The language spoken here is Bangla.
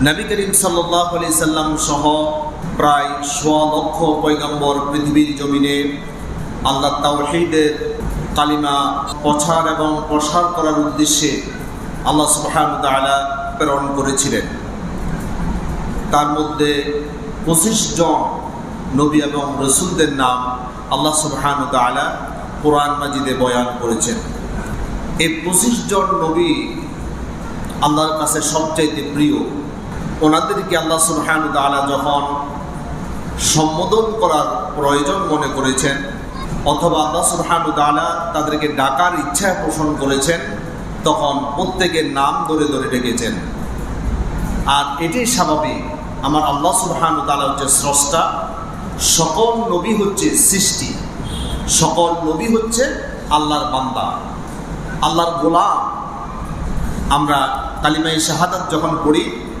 নবী করিম সাল্লাল্লাহু আলাইহি সাল্লাম সহ প্রায় ১০০ লক্ষ পয়গম্বর পৃথিবীর জমিনে আল্লাহ তাওহীদের কালিমা প্রচার এবং প্রসার করার উদ্দেশ্যে আল্লাহ সুবহানাহু ওয়া তাআলা প্রেরণ করেছিলেন। তার মধ্যে ২৫ জন নবী এবং রসুলদের নাম আল্লাহ সুবহানাহু ওয়া তাআলা কোরআন মাজিদে বয়ান করেছেন। এই ২৫ জন নবী আল্লাহর কাছে সবচাইতে প্রিয়। ওনাদেরকে আল্লাহ সুবহানাহু ওয়া তাআলা যখন সম্বোধন করার প্রয়োজন মনে করেছেন অথবা আল্লাহ সুবহানাহু ওয়া তাআলা তাদেরকে ডাকার ইচ্ছা পোষণ করেছেন, তখন প্রত্যেকের নাম ধরে ধরে ডেকেছেন। আর এটাই স্বাভাবিক। আমার আল্লাহ সুবহানাহু ওয়া তাআলা হচ্ছে স্রষ্টা, সকল নবী হচ্ছে সৃষ্টি, সকল নবী হচ্ছে আল্লাহর বান্দা, আল্লাহর গোলাম। আমরা কালিমায়ে শাহাদাত যখন পড়ি